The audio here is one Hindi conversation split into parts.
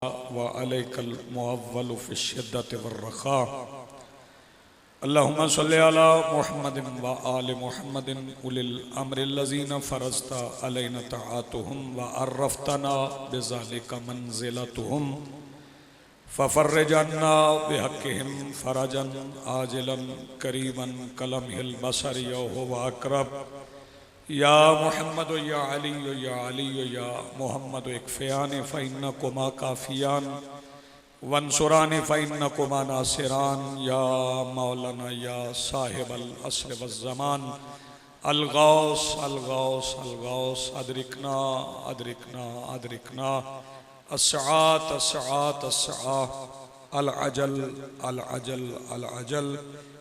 व अलैकल मुअव्वलु फि शिद्दति वर्रखा। अल्लाहुम्मा सल्लि अला मुहम्मदिन व आलि मुहम्मदिन उलिल अम्रिल्लज़ीना फ़रज़ता अलैना तआतुहुम व अर्रफ़तना बिज़ालिका मंज़िलतुहुम फ़फ़र्रिज अन्ना बिहक़्क़िहिम फ़रजन आजिलन करीबन कलमहिल बसरि हुव अक़रब। या मोहम्मद या अली या मोहम्मद इक्फ़ियान फ़इन्नकुमा काफ़ियान वंसुरान फ़इन्नकुमा नासिरान। या मौलाना या साहिबल अस्र वज़्ज़मान अलगौस अलगौस अलगौस अदरिकना अदरिकना अदरिकना अस्सात अस्सात अस्सा अल अजल अल अजल अल अजल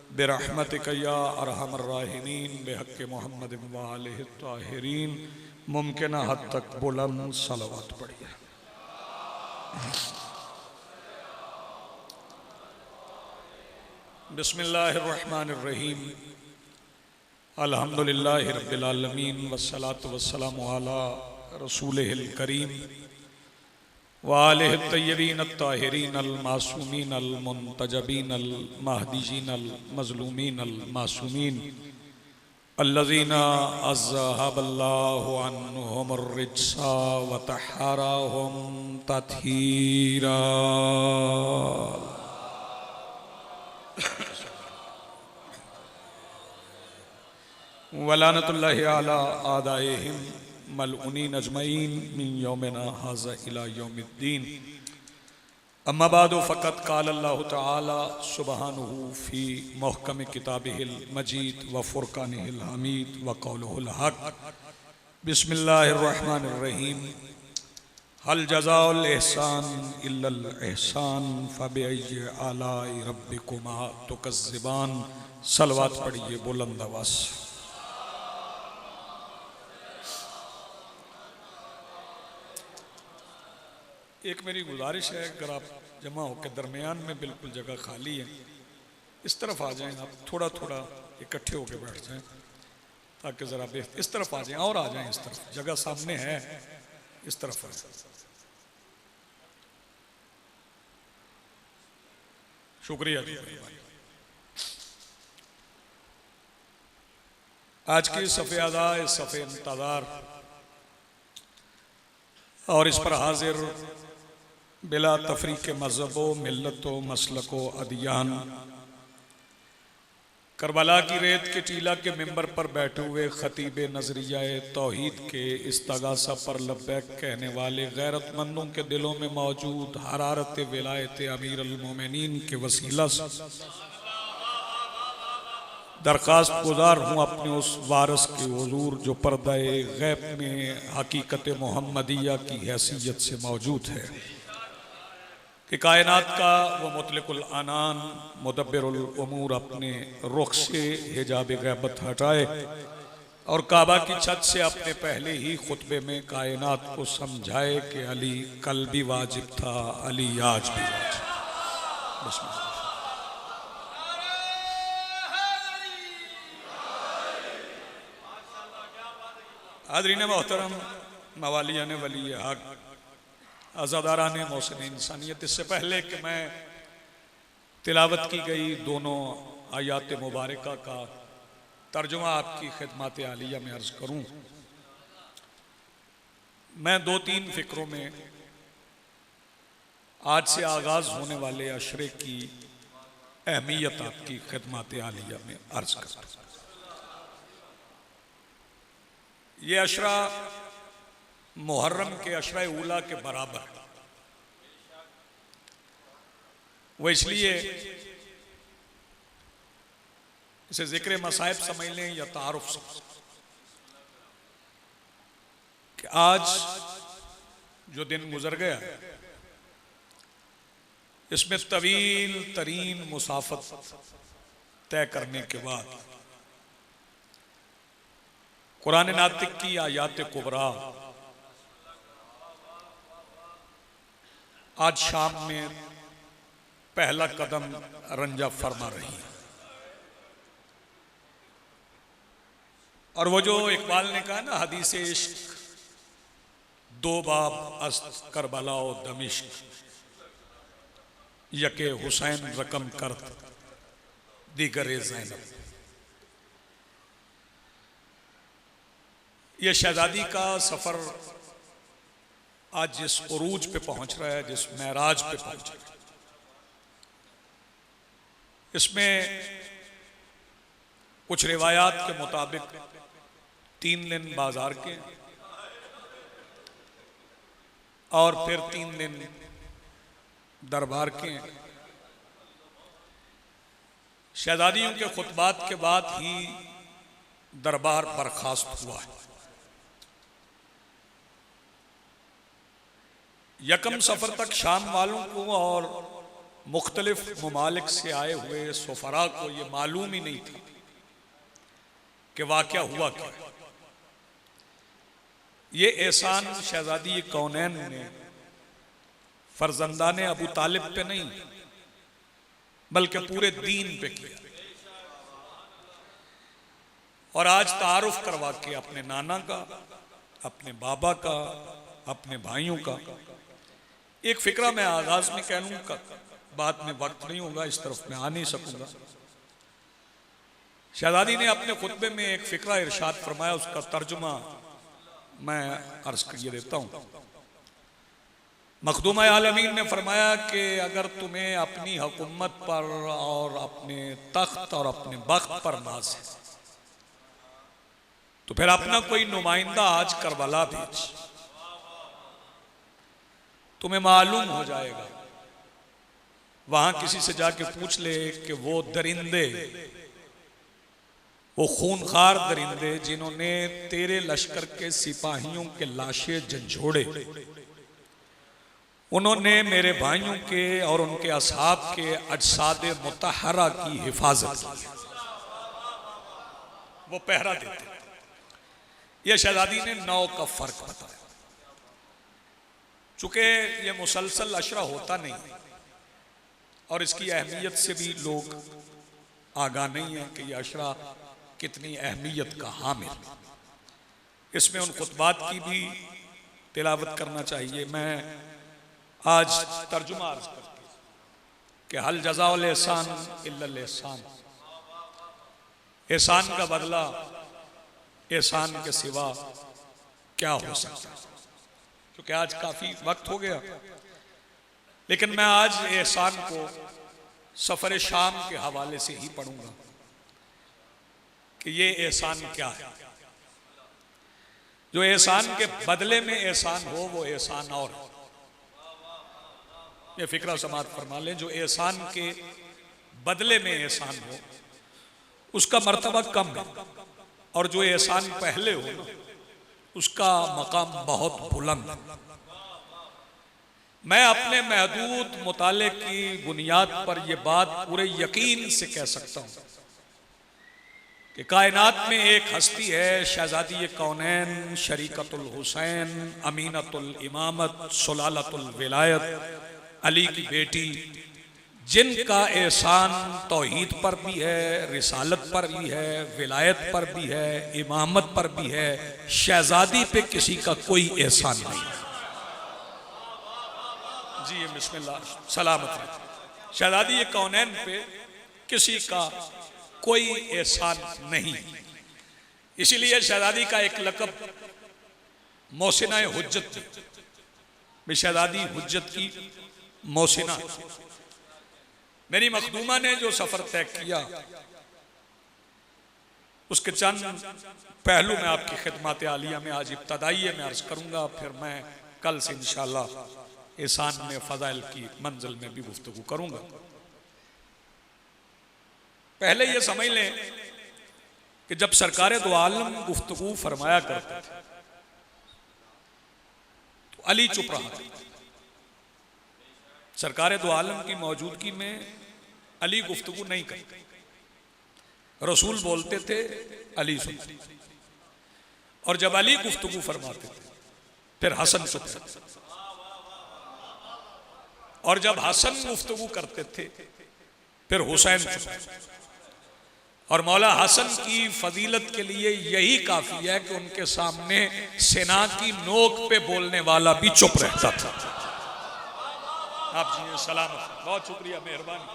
बिरहमतिका या अरहमर राहिमीन बिहक़्क़ि मुहम्मद व आलिहि ताहिरीन। मुमकिन हद तक बुलंद सलवात पढ़िए। बिस्मिल्लाहिर रहमानिर रहीम। अल्हम्दुलिल्लाहि रब्बिल आलमीन वस्सलातु वस्सलामु अला रसूलिहिल करीम व आलिहि तय्यबीन अत्ताहिरीन अल मासूमीन अल मुंतजबीन अल महदीजीन अल मज़लूमीन अल मासूमीन अल्लज़ीना अज़हबल्लाहु अन्हुमुर रिज्सा व तहहरहुम तत्हीरा। वलानतुल्लाहि अला आदाइहिम मलऊनीन अजमईन मिन यौमिना हाज़ा इला यौमिद्दीन। अम्मा बादु फ़क़द क़ाल अल्लाहु तआला सुब्हानहु फ़ी मुहकम किताबिहिल मजीद व फ़ुरक़ानिहिल हमीद व क़ौलुहुल हक़। बिस्मिल्लाहिर रहमानिर रहीम। हल जज़ाउल इहसान इल्लल इहसान फ़बिअय्यि आलाई रब्बिकुमा तुकज़्ज़िबान। सलवात पढ़िए बुलंद आवाज़। एक मेरी गुजारिश है, अगर आप जमा होकर दरमियान में बिल्कुल जगह खाली है, इस तरफ आ जाएं। आप थोड़ा थोड़ा इकट्ठे होकर बैठ जाएं ताकि ज़रा इस तरफ आ जाएं और आ जाएं इस तरफ। जगह सामने है, इस तरफ है। शुक्रिया। आज की सफ़े अदा सफ़े इंतज़ार और इस पर हाजिर बिला तफरीक मज़हबो मिल्लतो मसलको अदियान करबला की रेत के टीला के मिंबर पर बैठे हुए खतीब नजरिया तौहीद के इस्तगासा पर लब्बैक कहने वाले गैरतमंदों के दिलों में मौजूद हरारत विलायत अमीर अल मोमिनीन के वसीला से दरख्वास्त गुजार हूँ अपने उस वारस के हुजूर जो पर्दाए गैब में हकीकत मोहम्मदिया की हैसियत से मौजूद है कि कायनात का वो मुतलिकुल अनान मुदब्बिरुल उमूर अपने रुख से हिजाब गैबत हटाए और काबा की छत से अपने पहले ही खुतबे में कायनात को समझाए कि अली कल भी वाजिब था, अली आज भी वाजिब। हाज़रीन मोहतरम, मवालियान वली हक, आज़ादारान मोहसिन इंसानियत, इससे पहले कि मैं तिलावत की गई दोनों आयात मुबारका का तर्जुमा आपकी खिदमत आलिया में अर्ज़ करूँ, मैं दो तीन फ़िक्रों में आज से आगाज़ होने वाले अशरे की अहमियत आपकी खिदमत आलिया में अर्ज़ करता हूँ। ये अशरा मुहर्रम के अशरा उला के बराबर, वो इसलिए इसे जिक्र मसाइब समझ लें या तारुफ समझ कि आज जो दिन गुजर गया इसमें तवील तरीन मुसाफत तय करने के बाद कुरान नातिक की आयात कुबरा आज शाम में पहला कदम रंजा फरमा रही है। और वो जो इकबाल ने कहा ना, हदीस इश्क दो बाब अस्त करबला और दमिश्क, यके हुसैन रकम करत दीगरे ज़ैनब। ये शहजादी का सफर आज जिस उरूज पे पहुंच रहा है, जिस महराज पे पहुंच रहा है, इसमें कुछ रिवायात के मुताबिक 3 दिन बाजार के और फिर 3 दिन दरबार के। शहजादियों के खुतबात के बाद ही दरबार बर्खास्त हुआ है। यकम सफर तक शाम वालों को और मुख्तलिफ ममालिक से आए हुए सफरा को यह मालूम ही नहीं था कि वाक़या हुआ क्या। ये एहसान शहजादी कौनैन ने फर्जंदाने अबू तालिब पे नहीं बल्कि पूरे दीन पे किया। और आज तारुफ करवा के अपने नाना का, अपने बाबा का, अपने भाइयों का एक फिक्रा मैं आगाज में कह लूँ, बाद में वक्त नहीं होगा, इस तरफ मैं आ नहीं सकूंगा। शहजादी ने अपने खुतबे में एक फिक्रा इरशाद फरमाया, उसका तर्जुमा मैं अर्ज करिए देता हूँ। मखदूम आलमीन ने फरमाया कि अगर तुम्हें अपनी हुकूमत पर और अपने तख्त और अपने बख्त पर नाज है तो फिर अपना कोई नुमाइंदा आज करबला भेज। तुम्हें मालूम हो जाएगा, वहां किसी से जाके पूछ ले कि वो दरिंदे, वो खूनखार दरिंदे जिन्होंने तेरे लश्कर के सिपाहियों के लाशें झंझोड़े, उन्होंने मेरे भाइयों के और उनके असहाब के अजसादे मुतहरा की हिफाजत की, वो पहरा देते। ये शहजादी ने 9 का फर्क बताया। चूंकि ये मुसलसल अशरा होता नहीं और इसकी अहमियत से भी लोग आगाह नहीं है कि यह अशरा कितनी अहमियत का हामिल। इसमें उन खुतबात की भी तिलावत करना चाहिए। मैं आज तर्जुमा अर्ज करती कि हल जज़ाउल एहसान इल्लल एहसान, एहसान का बदला एहसान के सिवा क्या हो सकता है। क्योंकि आज काफी वक्त हो गया, लेकिन मैं आज एहसान को सफर शाम के हवाले से ही पढ़ूंगा कि ये एहसान क्या है। जो एहसान के बदले में एहसान हो वो एहसान और है। ये फिक्रा समात फरमा लें, जो एहसान के बदले में एहसान हो उसका मर्तबा कम है, और जो एहसान पहले हो उसका मकाम बहुत बुलंद है। मैं अपने महदूद मुताले की बुनियाद पर यह बात पूरे यकीन से कह सकता हूं कि कायनात में एक हस्ती है, शहजादी कौनैन, शरीकतुल हुसैन, अमीनतुल इमामत, सुलालतुल विलायत, अली की बेटी, जिनका एहसान तौहीद पर भी है, रिसालत पर भी है, विलायत पर भी है, इमामत पर भी है। शहजादी पे किसी का कोई एहसान नहीं। जी बिस्मिल्लाह, सलामत रहे। शहजादी कौनैन पे किसी का कोई एहसान नहीं। इसीलिए शहजादी का एक लक़ब मोहसिना हुज्जत, शहजादी हुज्जत की मोहसिना। मेरी मखदूमा ने जो सफर तय किया उसके चंद पहलू में आपकी खिदमत आलिया में आज इब्तदाई में अर्ज करूंगा, फिर मैं कल से इंशाअल्लाह एहसान में फजाइल की मंजिल में भी गुफ्तगू करूंगा। पहले ये समझ लें कि जब सरकार दो आलम गुफ्तगू फरमाया करते थे तो अली चुप रहा था। सरकार दो आलम की मौजूदगी में अली गुफ्तगू नहीं करते, रसूल बोलते थे, अली सुनते। और जब अली गुफ्तगू फरमाते थे फिर हसन चुप रहते, और जब हसन गुफ्तगू करते थे फिर हुसैन चुप रहते। और मौला हसन की फजीलत के लिए यही काफी है कि उनके सामने सेना की नोक पे बोलने वाला भी चुप रहता था। आप जी सलामत, बहुत शुक्रिया, मेहरबानी।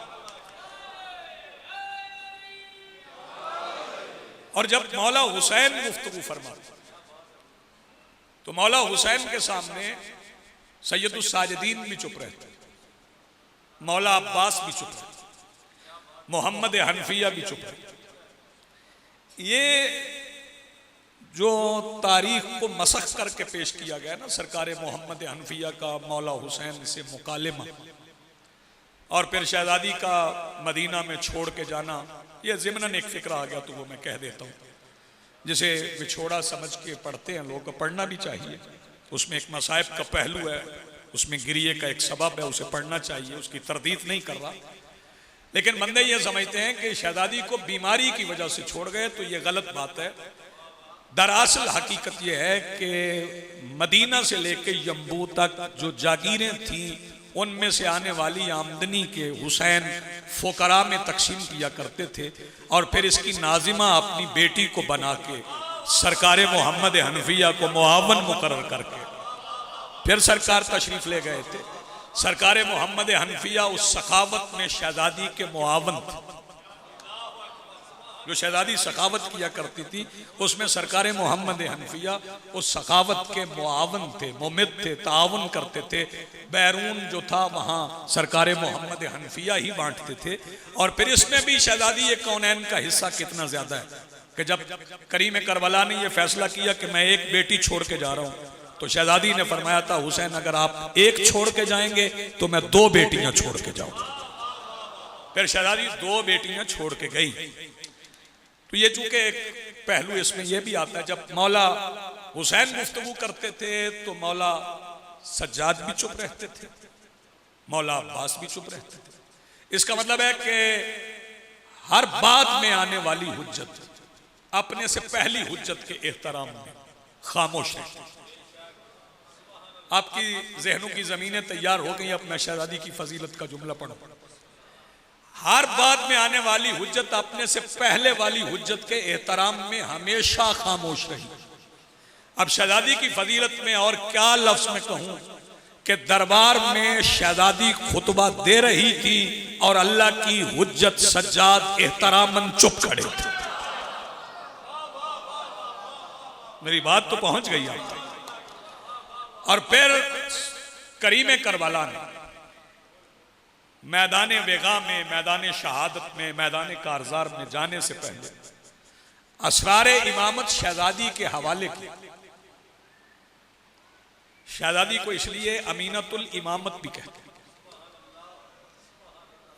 और जब मौला हुसैन गुफ्तगू फरमाते तो मौला हुसैन के सामने सैयदुस साजिदीन भी चुप रहते, मौला अब्बास भी चुप रहते, मोहम्मद हनफिया भी चुप रहते। ये जो तारीख को मसख करके पेश किया गया ना सरकार मोहम्मद हनफिया का मौला हुसैन से मुकालमा और फिर शहजादी का मदीना में छोड़ के जाना, ये ज़िमनन एक फिक्र आ गया तो वो मैं कह देता हूँ, जिसे विछोड़ा समझ के पढ़ते हैं लोग, पढ़ना भी चाहिए। उसमें एक मसाइब का पहलू है, उसमें गिरिए का एक सबब है, उसे पढ़ना चाहिए, उसकी तरदीद नहीं कर रहा। लेकिन बंदे ये समझते हैं कि शहजादी को बीमारी की वजह से छोड़ गए, तो ये गलत बात है। दरअसल हकीकत यह है कि मदीना से लेके यम्बू तक जो जागीरें थीं उनमें से आने वाली आमदनी के हुसैन फ़ुकरा में तकसीम किया करते थे और फिर इसकी नाजिमा अपनी बेटी को बना के सरकार मोहम्मद हनफिया को मुआवन मुकर्रर करके फिर सरकार तशरीफ़ ले गए थे। सरकार मोहम्मद हनफिया उस सखावत में शहजादी के मुआवन थे, जो शहजादी सखावत किया करती थी उसमें सरकार मोहम्मद हनफिया उस सखावत के मुआवन थे, मुमिद थे, ताउन करते थे। बैरून जो था वहाँ सरकार मोहम्मद हनफिया ही बांटते थे। और फिर इसमें भी शहजादी ये कौनैन का हिस्सा कितना ज्यादा है कि जब करीम करबला ने यह फैसला किया कि मैं एक बेटी छोड़ के जा रहा हूँ, तो शहजादी ने फरमाया था हुसैन अगर आप एक छोड़ के जाएंगे तो मैं 2 बेटियां छोड़ के जाऊंगा। फिर शहजादी 2 बेटियां छोड़ के गई। तो ये चूंकि एक पहलू इसमें यह भी आता है, जब मौला हुसैन गुफ्तगू करते थे तो मौला सज्जाद भी चुप रहते थे, मौला अब्बास भी चुप रहते थे। इसका मतलब है कि हर बात में आने वाली हुज्जत अपने से पहली हुज्जत के एहतराम में खामोश है। आपकी जहनों की जमीनें तैयार हो गई, अब मैं शहजादी की फजीलत का जुमला पढ़ूं। हर बात में आने वाली हुज्जत अपने से पहले वाली हुज्जत के एहतराम में हमेशा खामोश रही। अब शहजादी की फजीलत में और क्या लफ्ज में कहूं कि दरबार में शहजादी खुतबा दे रही थी और अल्लाह की हुज्जत सज्जाद एहतरामन चुप खड़े थे। मेरी बात तो पहुंच गई आप तक। और फिर करीम करबला ने मैदान वेगा में, मैदान शहादत में, मैदान कारजार में जाने से पहले असरार इमामत शहजादी के हवाले किया। शहजादी को इसलिए अमीनतुल इमामत भी कहते हैं,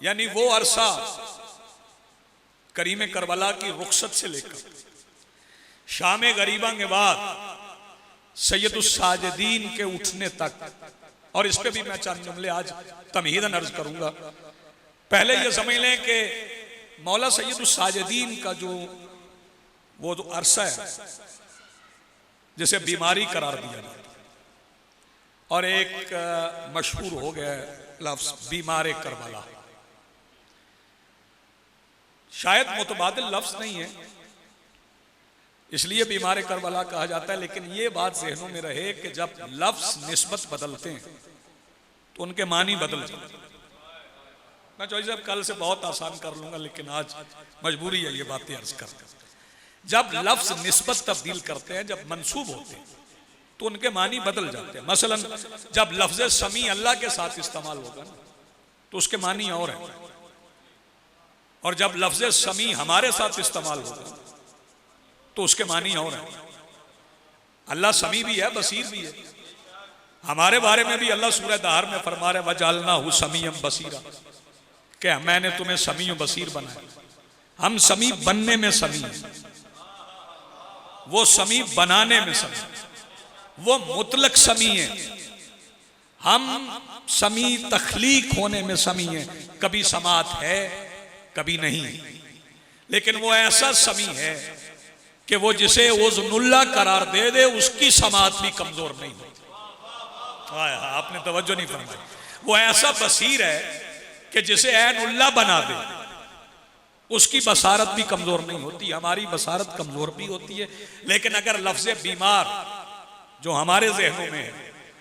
यानी वो अरसा करीम करबला की रुखसत से लेकर शाम गरीबा के बाद सैयदुस साजिदीन के उठने तक, और इस पे भी मैं चंद जुमले आज तमहीदन अर्ज करूंगा। पहले ये समझ लें कि मौला सैयदुस साजिदीन का जो वो जो अरसा है जिसे बीमारी करार दिया जाता, और एक मशहूर हो गया लफ्ज बीमार करबला। शायद मुतबादिल लफ्ज नहीं है इसलिए बीमार करबला कहा जाता है, लेकिन ये बात जहनों में रहे कि जब लफ्ज निस्बत बदलते हैं तो उनके मानी बदल जाते हैं। मैं चौधरी साहब कल से बहुत आसान कर लूंगा, लेकिन आज मजबूरी है ये बातें अर्ज कर। जब लफ्ज निस्बत तब्दील करते हैं, जब मंसूब होते हैं तो उनके मानी बदल जाते हैं। मसलन जब लफ्ज समी अल्लाह के साथ इस्तेमाल होगा ना तो उसके मानी और है, और जब लफ्ज समी हमारे साथ इस्तेमाल होगा तो उसके मानी और है। अल्लाह समी भी है, बसीर भी है। हमारे बारे में भी अल्लाह सूरह दहर में फरमा रहे वजालना हु समीयम बसीरा, क्या मैंने तुम्हें समी बसीर बनाया। हम समी बनने में समी है, वो समी बनाने में समी, वो मुतलक समी है। हम समी तख्लीक होने में समी है, कभी समात है कभी नहीं, लेकिन वो ऐसा समी है कि वो जिसे उज़्नुल्लाह करार दे दे उसकी समात भी कमजोर नहीं होती। आपने तवज्जो नहीं फरमाई। वो ऐसा बसीर है कि जिसे ऐनुल्लाह बना दे उसकी बसारत भी कमजोर नहीं होती। हमारी बसारत कमजोर भी होती है, लेकिन अगर लफ्ज़ बीमार जो हमारे जहनों में है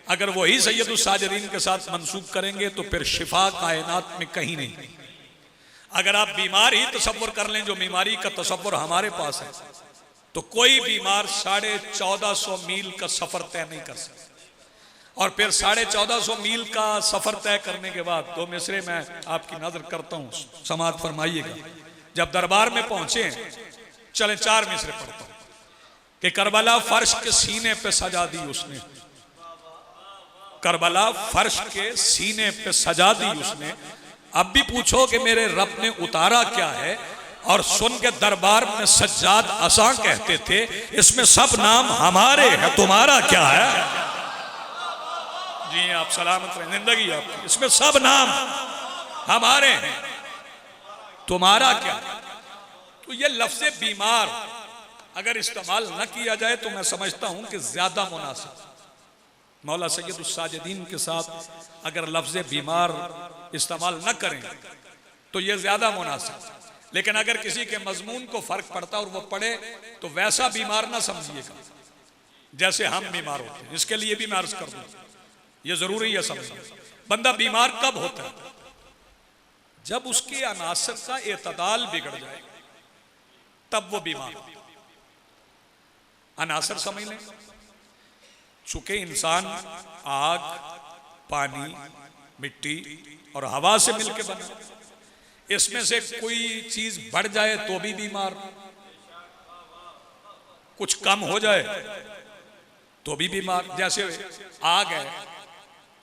अगर वही सैयदुस साजिदीन के साथ मंसूब करेंगे तो फिर शिफा कायनात में कहीं नहीं। अगर आप बीमार ही तसव्वुर कर लें जो बीमारी का तसव्वुर हमारे पास है, तो कोई बीमार 1450 मील का सफर तय नहीं कर सकता। और फिर 1450 मील का सफर तय करने के बाद 2 मिसरे मैं आपकी नजर करता हूं, समाअत फरमाइएगा। जब दरबार में पहुंचे, चले 4 मिसरे पढ़ता हूं कि करबला फर्श के सीने पे सजा दी उसने, करबला फर्श के सीने पे सजा दी उसने। अब भी पूछो कि मेरे रब ने उतारा क्या है, और सुन के दरबार में सज्जाद असा कहते थे, इसमें सब नाम हमारे हैं, तुम्हारा क्या है? जी आप सलामत रहे, जिंदगी आपकी, इसमें सब नाम हमारे हैं, तुम्हारा क्या? तो ये लफ्ज़े बीमार अगर इस्तेमाल न किया जाए तो मैं समझता हूं कि ज्यादा मुनासिब। मौला सैयदुस साजिदीन के साथ अगर लफ्ज़े बीमार इस्तेमाल न करें तो ये ज्यादा मुनासिब। लेकिन अगर किसी के मजमून को फर्क पड़ता और वो पढ़े तो वैसा बीमार ना समझिएगा जैसे हम बीमार होते हैं। इसके लिए भी मैं अर्ज कर दूं, ये जरूरी है समझना। बंदा बीमार कब होता है? जब उसके अनासर का एतदाल बिगड़ जाए, तब वो बीमार। अनासर समझ लें, चूंकि इंसान आग, पानी, मिट्टी और हवा से मिलकर बना, इसमें से कोई चीज बढ़ जाए तो भी बीमार, कुछ कम हो जाए तो भी बीमार। जैसे आग है,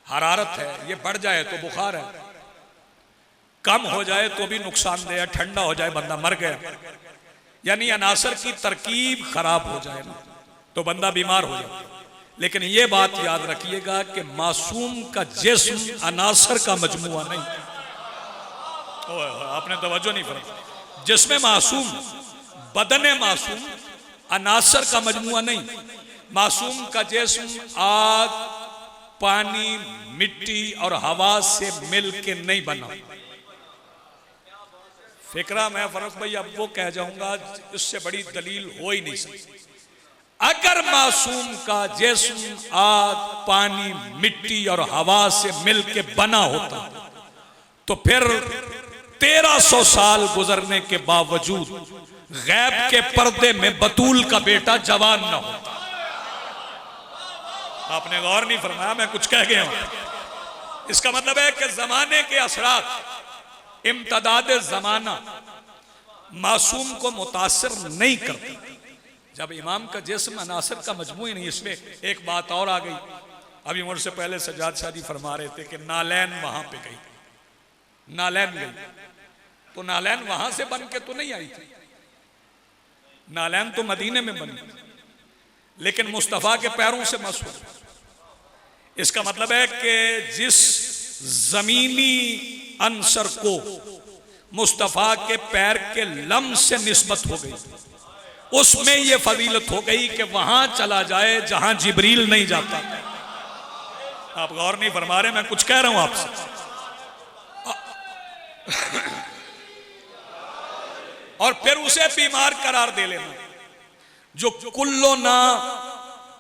हरारत है, ये बढ़ जाए तो बुखार है, कम हो जाए तो भी नुकसानदेह है, ठंडा हो जाए बंदा मर गया। यानी अनासर की तरकीब खराब हो जाए ना तो बंदा बीमार हो जाए। लेकिन ये बात याद रखिएगा कि मासूम का जिस्म अनासर का मजमुआ नहीं। आपने तवज्जो नहीं फरमाई। जिसमें मासूम, बदन मासूम, अनासर का मजमुआ नहीं। मासूम का जिस्म आग, पानी, मिट्टी और हवा से मिल के नहीं बना। फिक्रा मैं फरूख भाई अब वो कह जाऊंगा, इससे बड़ी दलील हो ही नहीं सकती। अगर मासूम का जिस्म आग, पानी, मिट्टी और हवा से मिल के बना होता तो फिर 1300 साल गुजरने के बावजूद गैब के पर्दे में बतूल का बेटा जवान न होता। आपने गौर नहीं फरमाया, मैं कुछ कह गया हूं। इसका मतलब है कि जमाने के असरात, इम्तदाद जमाना मासूम को मुतासिर नहीं करता। जब इमाम का जिस्म अनासर का मजमू नहीं। इसमें एक बात और आ गई, अभी मुझसे पहले सज्जाद शादी फरमा रहे थे कि नालैन वहां पे गई, नालैन गई, तो नालैन वहां से बन के तो नहीं आई थी, नालैन तो मदीने में बनी, लेकिन मुस्तफा के पैरों से मशहूर। इसका मतलब है कि जिस जमीनी अंसर को मुस्तफा के पैर के लम से निस्बत हो गई, उसमें यह फजीलत हो गई कि वहां चला जाए जहां जिब्रील नहीं जाता। आप गौर नहीं फरमा रहे, मैं कुछ कह रहा हूं आपसे। और फिर उसे बीमार करार दे लेना। जो कुल्लो ना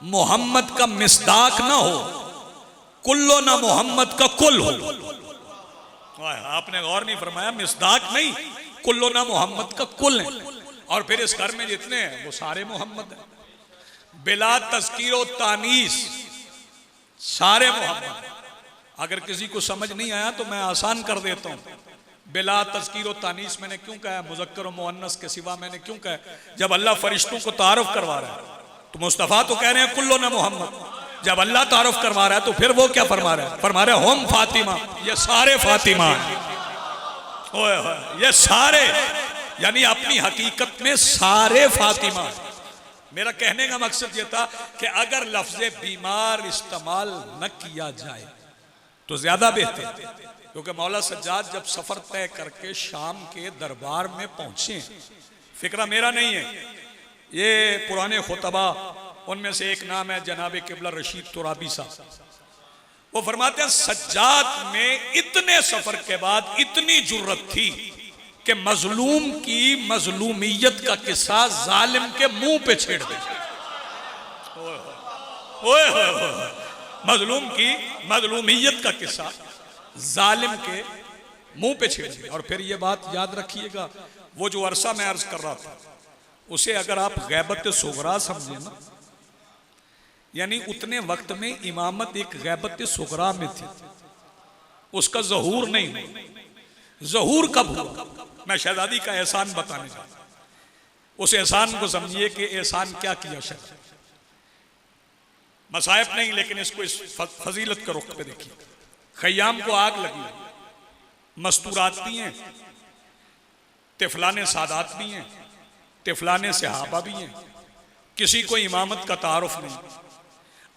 मोहम्मद का मिस्दाक ना हो, कुल्लो ना मोहम्मद का कुल हो। आपने गौर नहीं फरमाया, मिस्दाक नहीं, कुल्लो ना मोहम्मद का कुल है। और फिर इस घर में जितने हैं वो सारे मोहम्मद हैं, बिला तज़कीर तानीस, सारे मोहम्मद। अगर किसी को समझ नहीं आया तो मैं आसान कर देता हूं। बिला तज़कीर तानीस मैंने क्यों कहा, मुज़क्कर और मुअन्नस के सिवा मैंने क्यों कहा? जब अल्लाह फरिश्तों को तारुफ करवा रहा है तो मुस्तफ़ा तो कह रहे हैं कुल्लो ना मोहम्मद। जब अल्लाह तारुफ करवा रहा है तो फिर वो क्या फरमा रहा है? फरमा रहे हम फातिमा, ये सारे फातिमा, ये सारे, यानी अपनी हकीकत में सारे फातिमा। मेरा कहने का मकसद यह था कि अगर लफ्ज़े बीमार इस्तेमाल न किया जाए तो ज्यादा बेहतर। क्योंकि मौला सज्जाद जब सफर तय करके शाम के दरबार में पहुंचे, फिक्रा मेरा नहीं है, ये पुराने खुतबा, उनमें से एक नाम है जनाब किबला रशीद तुराबी साहब। वो फरमाते हैं सज्जाद में इतने सफर के बाद इतनी जुर्रत थी कि मजलूम की मजलूमियत का किस्सा जालिम के मुंह पे छेड़ दे। मजलूम की मजलूमियत का किस्सा जालिम के मुंह पे छेड़ दिया। और फिर ये बात याद रखिएगा, वो जो अरसा मैं अर्ज कर रहा था उसे अगर आप गैबत सुगरा समझे ना, यानी उतने वक्त में इमामत एक गैबत सुगरा में थी, उसका ज़हूर नहीं हुआ। ज़हूर कब हुआ? मैं शहजादी का एहसान बताने जा रहा हूं। उस एहसान को समझिए कि एहसान क्या किया शहजादी। मसाइब नहीं, लेकिन इसको इस फजीलत के रुख पे देखिए। खयाम को आग लगी, मस्तूरात भी हैं, तिफलाने सादात भी हैं, तिफलाने सहाबा भी हैं, किसी को इमामत का तारुफ नहीं।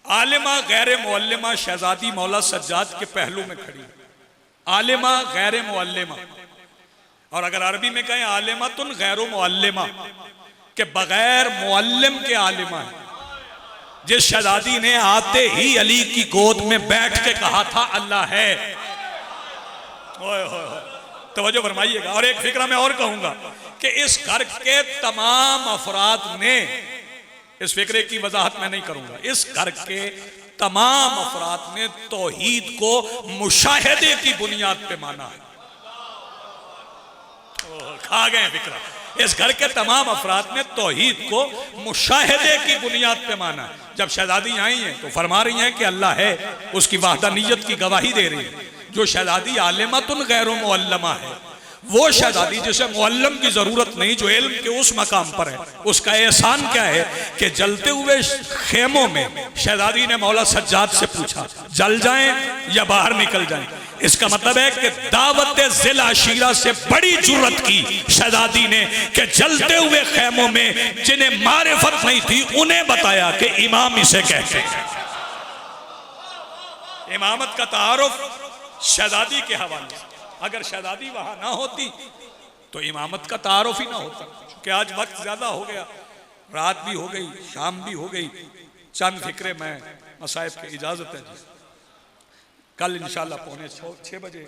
आलिमा गैर मुअल्लिमा शहजादी मौला सज्जाद के पहलू में खड़ी, आलिमा गैर मुअल्लिमा। और अगर अरबी में कहें आलिमा तुन गैर मुअल्लिमा, के बगैर मुअल्लिम के आलिमा है। जिस शहजादी ने आते ही अली की गोद में बैठ के कहा था अल्लाह है। तवज्जो फरमाइएगा। और एक फिक्रा मैं और कहूंगा कि इस घर के तमाम अफराद ने, इस फिक्रे की वजाहत मैं नहीं करूंगा, इस घर के तमाम अफराद ने तौहीद को मुशाहिदे की बुनियाद पे माना है। खा गए फिक्रा। इस घर के तमाम अफराद ने तौहीद को मुशाहिदे की बुनियाद पे माना है। जब शहजादी आई हैं तो फरमा रही हैं कि अल्लाह है, उसकी वाहदानियत की गवाही दे रही है। जो शहजादी आलिमतुन गैर मुअल्लमा है, वो शहजादी जिसे मुअल्लम की जरूरत नहीं, जो इल्म के उस मकाम पर है, उसका एहसान क्या है कि जलते हुए खेमों में शहजादी ने मौला सज्जाद से पूछा जल जाएं या बाहर निकल जाएं। इसका मतलब है कि दावत जिला शीरा से बड़ी जुर्रत की शहजादी ने कि जलते हुए खेमों में जिन्हें मारिफत नहीं थी उन्हें बताया कि इमाम इसे कहते हैं। इमामत का तारुफ शहजादी के हवाले से। अगर शहजादी वहां ना होती तो इमामत का तारुफ ही ना होता। क्योंकि आज वक्त ज्यादा हो गया, रात भी हो गई, शाम भी हो गई। चंद फिक्रे में मसाइब की इजाजत है जी। कल इंशाल्लाह 5:45 बजे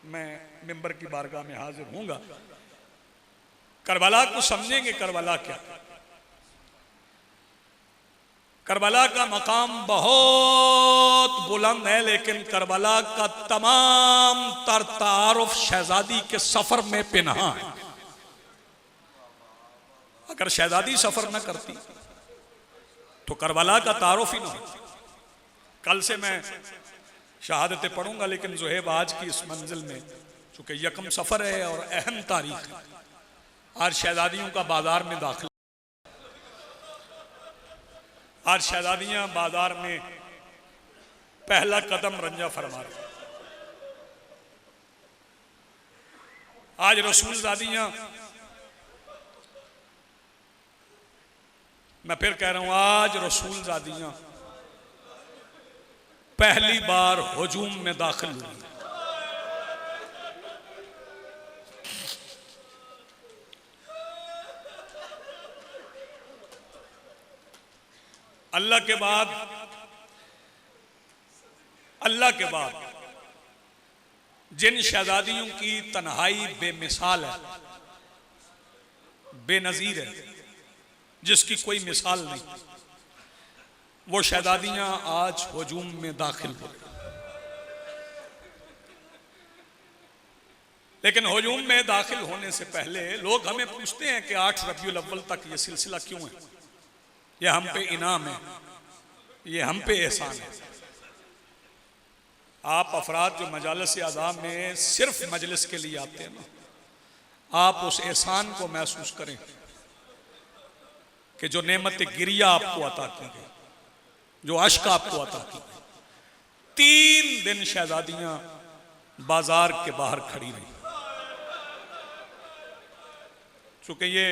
मैं मिंबर की बारगाह में हाजिर हूंगा। करबला को समझेंगे। करबला क्या? करबला का मकाम बहुत बुलंद है, लेकिन करबला का तमाम तर तारुफ शहजादी के सफर में पिन्हा है। अगर शहजादी सफर न करती तो करबला का तारुफ ही न होता। कल से मैं शहादतें पढ़ूंगा, लेकिन ज़ुहैब आज की इस मंजिल में चूंकि यकम सफर है और अहम तारीख है, आज शहजादियों का बाजार में दाखिल, आज शहजादियां बाजार में पहला कदम रंजा फरमा रही। आज रसूल ज़ादियां, मैं फिर कह रहा हूं, आज रसूल ज़ादियां पहली बार हुजूम में दाखिल हुई। अल्लाह के बाद जिन शहजादियों की तन्हाई बेमिसाल है, बेनजीर है, जिसकी कोई मिसाल नहीं, वो शहजादियां आज हुजूम में दाखिल हो गई। लेकिन हुजूम में दाखिल होने से पहले लोग हमें पूछते हैं कि 8 रबीउल अव्वल तक ये सिलसिला क्यों है? ये हम पे इनाम है, ये हम पे एहसान है। आप अफराद जो मजालिस आज़ा में सिर्फ मजलिस के लिए आते हैं ना, आप उस एहसान को महसूस करें कि जो नेमत गिरिया आपको अता की गई, जो अश्क आपको अता की गई। 3 दिन शहजादियां बाजार के बाहर खड़ी रही। चूंकि ये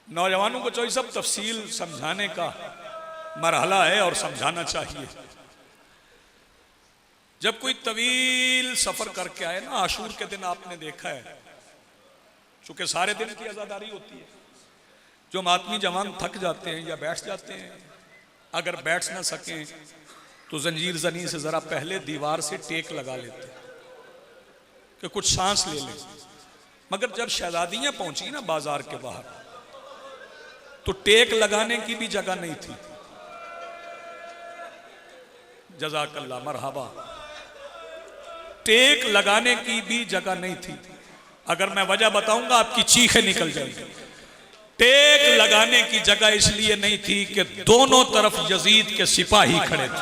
नौजवानों को जो सब तफसील समझाने का मरहला है और समझाना चाहिए। जब कोई तवील सफर करके आए ना, आशूर के दिन आपने देखा है, चूंकि सारे दिन की आज़ादारी होती है, जो मातमी जवान थक जाते हैं या बैठ जाते हैं, अगर बैठ ना सकें तो जंजीर जनी से जरा पहले दीवार से टेक लगा लेते कि कुछ सांस ले लें। मगर जब शहजादियां पहुंची ना बाजार के बाहर, तो टेक लगाने की भी जगह नहीं थी। जज़ाकल्लाह मरहबा। टेक लगाने की भी जगह नहीं थी। अगर मैं वजह बताऊंगा आपकी चीखें निकल जाएंगी। टेक लगाने की जगह इसलिए नहीं थी कि दोनों तरफ यजीद के सिपाही खड़े थे।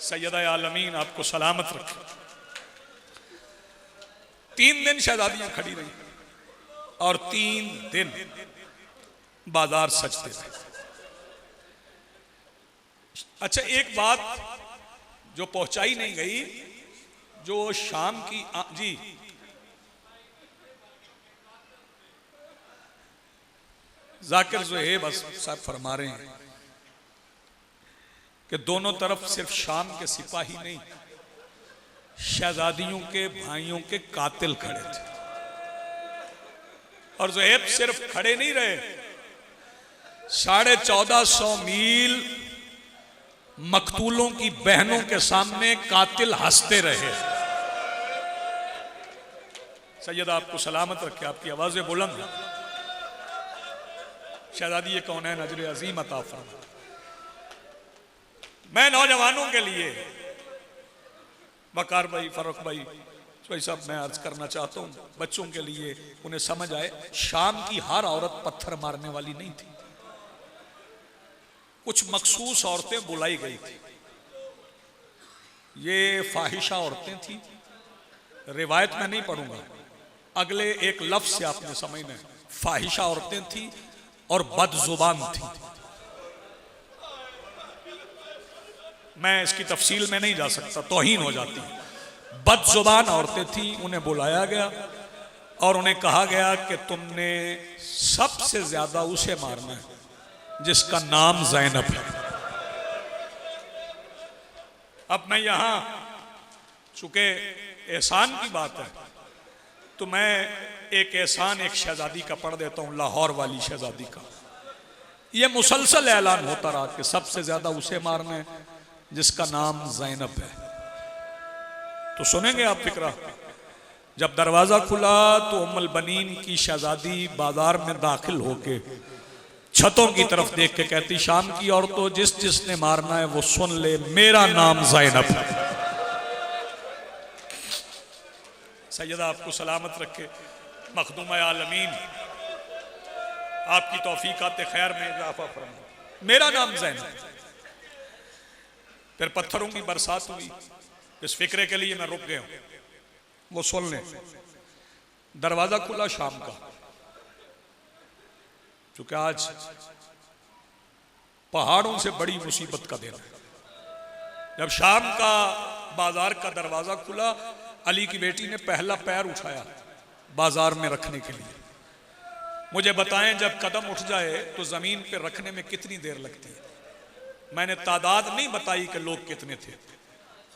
सैयदा आलमीन आपको सलामत रखे। 3 दिन शहजादियां खड़ी रही और 3 दिन बाजार सजते रहे। अच्छा, एक बात जो पहुंचाई नहीं गई, जो शाम की जी जाकिर ज़ुहैब साहब फरमा रहे हैं कि दोनों तरफ सिर्फ शाम के सिपाही नहीं, शहजादियों के भाइयों के कातिल खड़े थे। और ज़ुहैब सिर्फ खड़े नहीं रहे, 1450 मील मकतूलों की बहनों के सामने कातिल हंसते रहे। सैयदा आपको सलामत रखे, आपकी आवाजें बुलंद। शहजादी ये कौन है, नजर अजीम अता फरमा। मैं नौजवानों के लिए, वकार भाई, फरुख भाई साहब, मैं अर्ज करना चाहता हूं बच्चों के लिए, उन्हें समझ आए, शाम की हर औरत पत्थर मारने वाली नहीं थी। कुछ मखसूस औरतें बुलाई गई थी। ये फाहिशा औरतें थी। रिवायत में नहीं पढ़ूंगा, अगले एक लफ्ज से आपने समझना है। फाहिशा औरतें थी और बदजुबान थी। मैं इसकी तफसील में नहीं जा सकता, तौहीन हो जाती। बदजुबान औरतें थी, उन्हें बुलाया गया और उन्हें कहा गया कि तुमने सबसे ज्यादा उसे मारना है जिसका नाम ज़ैनब है। अब मैं यहां, चूंकि एहसान की बात है, तो मैं एक एहसान एक शहजादी का पढ़ देता हूं, लाहौर वाली शहजादी का। यह मुसलसल ऐलान होता रहा कि सबसे ज्यादा उसे मारना है जिसका नाम ज़ैनब है। तो सुनेंगे आप फिक्रा। जब दरवाजा खुला तो उम्मुल बनीन की शहजादी बाजार में दाखिल होके छतों की तरफ देख के कहती, शाम की औरतों, जिसने मारना है वो सुन ले, मेरा नाम ज़ैनब है। सैयदा आपको सलामत रखे, मखदूम आलमीन आपकी तौफीकात खैर में इजाफा फरमाए। मेरा नाम ज़ैनब। फिर पत्थरों की बरसात हुई। इस फिक्रे के लिए मैं रुक गया हूं, वो सुन लें। दरवाजा खुला शाम का, क्योंकि आज पहाड़ों से बड़ी मुसीबत का दिन है। जब शाम का बाजार का दरवाजा खुला, अली की बेटी ने पहला पैर उठाया बाजार में रखने के लिए। मुझे बताएं, जब कदम उठ जाए तो जमीन पे रखने में कितनी देर लगती है? मैंने तादाद नहीं बताई कि लोग कितने थे,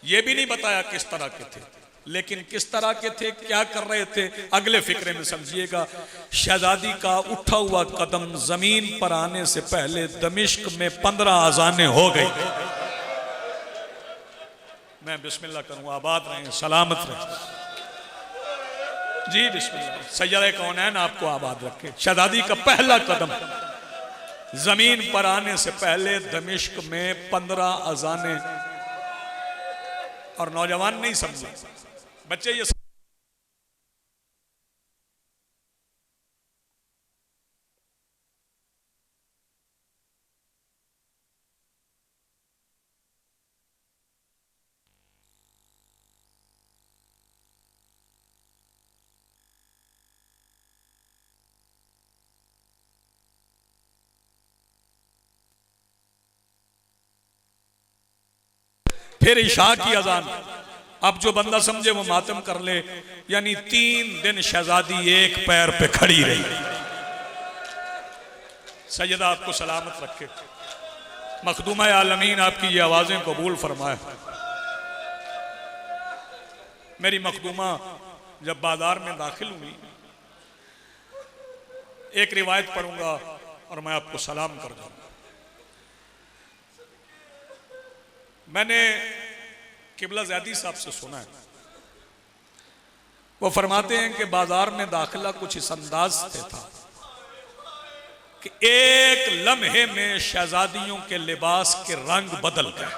यह भी नहीं बताया किस तरह के थे, लेकिन किस तरह के थे, क्या कर रहे थे, अगले फिक्रे में समझिएगा। शहजादी का उठा हुआ कदम जमीन पर आने से पहले दमिश्क में 15 अजानें हो गई। मैं बिस्मिल्लाह करूँ, आबाद रहें, सलामत रहें। जी बिस्मिल्लाह। सैयद कौनैन आपको आबाद रखे। शहजादी का पहला कदम जमीन पर आने से पहले दमिश्क में 15 अजानें। और नौजवान नहीं समझे, बच्चे ये फिर इशा की अजान। अब जो बंदा समझे वो मातम कर ले। यानी 3 दिन शहजादी एक पैर पे खड़ी रही। सैयदा आपको सलामत रखे, मखदूमा आलमीन आपकी ये आवाजें कबूल फरमाए। मेरी मखदूमा जब बाजार में दाखिल हुई, एक रिवायत पढ़ूंगा और मैं आपको सलाम कर दूंगा। मैंने किबला ज़ैदी साहब से सुना है, वो फरमाते हैं कि बाजार में दाखिला कुछ इस अंदाज से था कि एक लम्हे में शहजादियों के लिबास के रंग बदल गए।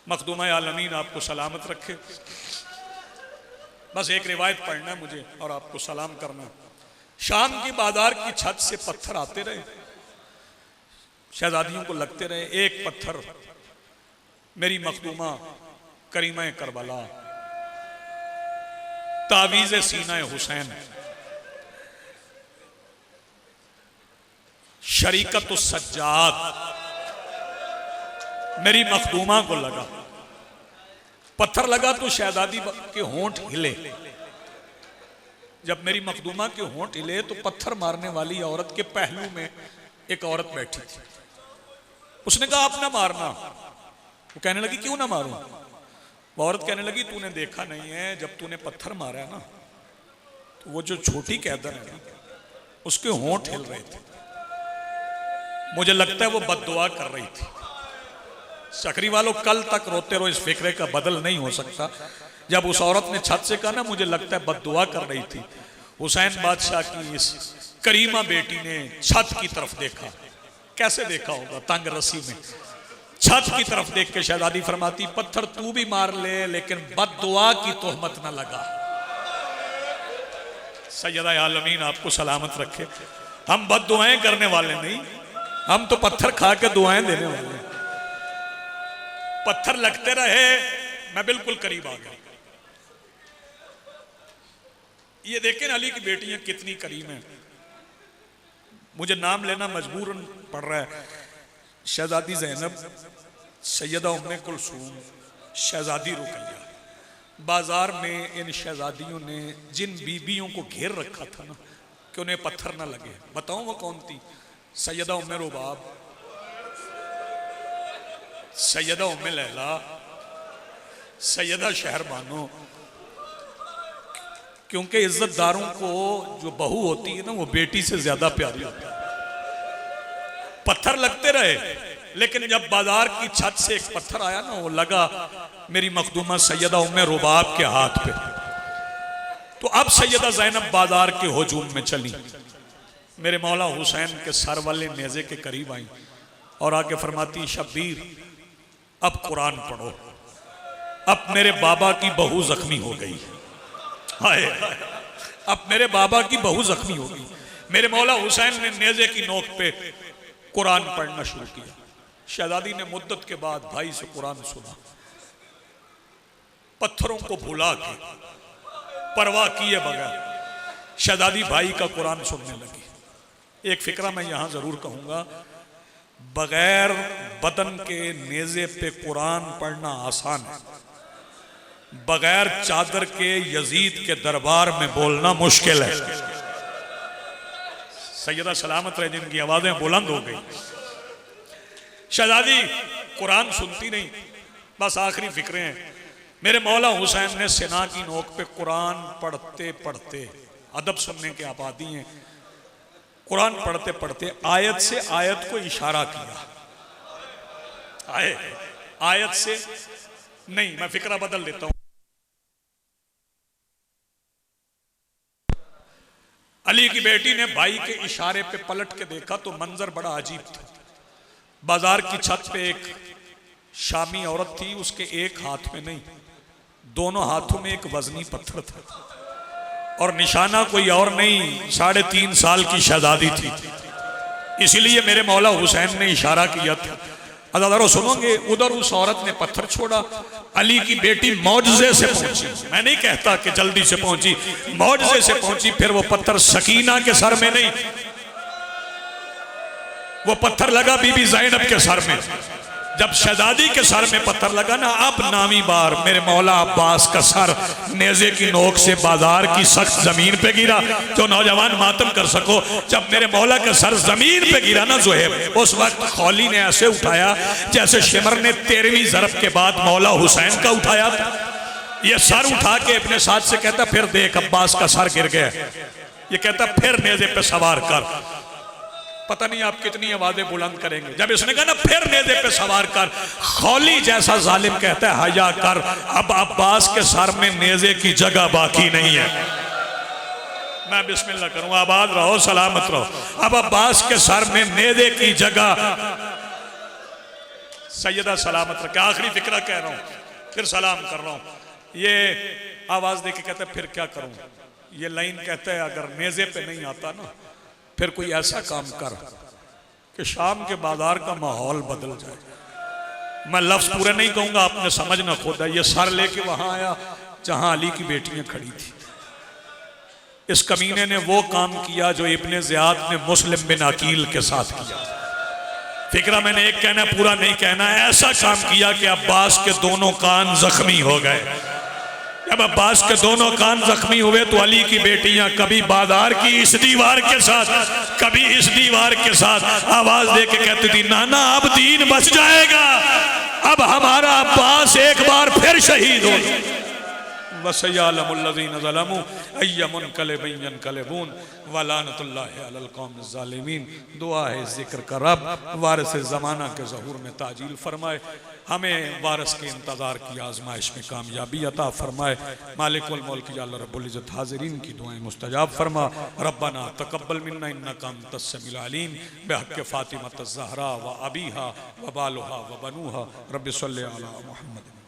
मखदूमा आलमीन आपको सलामत रखे। बस एक रिवायत पढ़ना है मुझे और आपको सलाम करना। शाम की बाजार की छत से पत्थर आते रहे, शहजादियों को लगते रहे। एक पत्थर मेरी मखदूमा करीमा करबला, तावीज़े सीना हुसैन, शरीकत सज्जाद मेरी मखदूमा को लगा। पत्थर लगा तो शहजादी के होंठ हिले। जब मेरी मखदूमा के होंठ हिले तो पत्थर मारने वाली औरत के पहलू में एक औरत बैठी थी। उसने कहा आप ना मारना। वो कहने लगी क्यों ना मारूं? वो औरत कहने लगी तूने देखा नहीं है, जब तूने पत्थर मारा है ना तो वो जो छोटी कैदर है ना उसके होंठ हिल रहे थे। मुझे लगता है वो बद्दुआ कर रही थी। सकरी वालों, कल तक रोते रहो, इस फिक्रे का बदल नहीं हो सकता। जब उस औरत ने छत से कहा ना मुझे लगता है बद्दुआ कर रही थी, हुसैन बादशाह की इस करीमा बेटी ने छत की तरफ देखा। कैसे देखा होगा? तंग रस्सी में छत की तरफ देख के शहजादी फरमाती पत्थर तू भी मार ले लेकिन बद्दुआ की तोहमत न लगा। सैयदा आलमीन आपको सलामत रखे। हम बद्दुआएं करने वाले नहीं, हम तो पत्थर खा के दुआएं देने वाले। पत्थर लगते रहे, मैं बिल्कुल करीब आ गया। ये देखें अली की बेटियां कितनी करीम हैं। मुझे नाम लेना मजबूरन पड़ रहा है। शहजादी ज़ैनब, सैयदा उम्मे कुलसूम, शहजादी रुकैया। बाजार में इन शहजादियों ने जिन बीबियों को घेर रखा था ना कि उन्हें पत्थर ना लगे, बताऊं वो कौन थी? सैयदा उम्मे रुबाब, सैयदा उम्मे लैला, सैयदा शहरबानो। क्योंकि इज्जतदारों को जो बहू होती है ना वो बेटी से ज्यादा प्यारी होती है। पत्थर लगते रहे लेकिन जब बाजार की छत से एक पत्थर आया ना वो लगा मेरी मखदूमा सैयदा उम्मे रुबाब के हाथ पे। तो अब सैयदा ज़ैनब बाजार के हुजूम में चली, मेरे मौला हुसैन के सर वाले नेज़े के करीब आई और आके फरमाती शब्बीर अब कुरान पढ़ो, अब मेरे बाबा की बहू जख्मी हो गई। हाय, अब मेरे बाबा की बहू जख्मी हो गई। मेरे मौला हुसैन ने नेज़े की नोक पे कुरान पढ़ना शुरू किया। शहजादी ने मुद्दत के बाद भाई से कुरान सुना। पत्थरों को भुला के, परवाह किए बगैर शहजादी भाई का कुरान सुनने लगी। एक फिक्रा मैं यहां जरूर कहूंगा, बगैर बदन के नेज़े पे कुरान पढ़ना आसान है, बगैर चादर के यजीद के दरबार में बोलना मुश्किल है। सैयदा सलामत रहे जिनकी आवाजें बुलंद हो गई। शहजादी कुरान सुनती नहीं, बस आखिरी फिक्रे हैं। मेरे मौला हुसैन ने सिना की नोक पे कुरान पढ़ते पढ़ते, अदब सुनने के आबादी हैं, कुरान पढ़ते पढ़ते आयत से आयत को इशारा किया। आयत से नहीं, मैं फिक्रा बदल देता हूं। अली की बेटी ने भाई के इशारे पे पलट के देखा तो मंजर बड़ा अजीब था। बाजार की छत पे एक शामी औरत थी, उसके एक हाथ में नहीं दोनों हाथों में एक वजनी पत्थर था और निशाना कोई और नहीं 3.5 साल की शहजादी थी। इसीलिए मेरे मौला हुसैन ने इशारा किया था। अदादारों सुनोगे, उधर उस औरत ने पत्थर छोड़ा, अली की बेटी मौजज़े से पहुंची। मैं नहीं कहता कि जल्दी से पहुंची, मौजज़े से पहुंची। फिर वो पत्थर सकीना के सर में नहीं, वो पत्थर लगा बीबी ज़ैनब के सर में। जब शहजादी के सर में पत्थर लगा ना, अब नामी बार मेरे मौला अब्बास का सर नेज़े की नोक से बाजार की सख्त जमीन पे गिरा। जो नौजवान मातम कर सको, जब मेरे मौला का सर जमीन पे गिरा ना ज़ुहैब, उस वक्त खौली ने ऐसे उठाया जैसे शिमर ने 13वीं ज़रब के बाद मौला हुसैन का उठाया था। ये सर उठा के अपने साथ से कहता फिर देख अब्बास का सर गिर गया। ये कहता फिर नेज़े पे सवार कर। पता नहीं आप कितनी आवाजें बुलंद करेंगे। जब इसने कहा ना फिर नेज़े पे सवार कर, खौली जैसा जालिम कहता है हया कर, अब अब्बास के सर में नेज़े की जगह बाकी नहीं है। मैं बिस्मिल्लाह करूँ, आबाद रहो, सलामत रहो। अब अब्बास के सर में नेज़े की जगह सैयदा सलामत रखे। आखिरी फिक्रा कह रहा हूँ, फिर सलाम कर रहा हूँ। ये आवाज दे के कहते फिर क्या करूँ, ये लाइन कहते हैं अगर नेज़े पे नहीं आता ना, फिर कोई ऐसा काम कर कि शाम के बाजार का माहौल बदल जाए। मैं लफ्ज पूरे नहीं कहूंगा, आपने समझना खुद है। ये सर लेके वहां आया जहां अली की बेटियां खड़ी थी। इस कमीने ने वो काम किया जो इब्ने ज़ियाद ने मुस्लिम बिन अकील के साथ किया। फिक्रा मैंने एक कहना, पूरा नहीं कहना है। ऐसा काम किया कि अब्बास के दोनों कान जख्मी हो गए। जब अब्बास के दोनों कान जख्मी हुए तो अली की बेटियां कभी बाजार की इस दीवार के साथ, कभी इस दीवार के साथ आवाज दे के कहती थी, नाना अब दीन बच जाएगा, अब हमारा अब्बास एक बार फिर शहीद हो। वसयअलमुल्लज़ीना ज़लमू अय्यमुनक़लिबिन यनक़लिबून वलानतुल्लाहि अलल क़ौमिज़ ज़ालिमीन। दुआ है ज़िक्र का रब वारिस ज़माना के ज़हूर में ताजील फरमाए, हमें वारिस के इंतज़ार की आजमाइश में कामयाबी अता फरमाए। मालिकुल मुल्क या अल्लाह रब्बुल इज़्ज़त हाज़िरीन की दुआएं मुस्तजाब फरमा। रब्बना तक़ब्बल मिन्ना इन्नका अंतस समीउल अलीम बिहक़्क़ि फ़ातिमत ज़हरा व अबीहा व बालुहा व बनूहा रब्बि सल्लि अला मुहम्मद।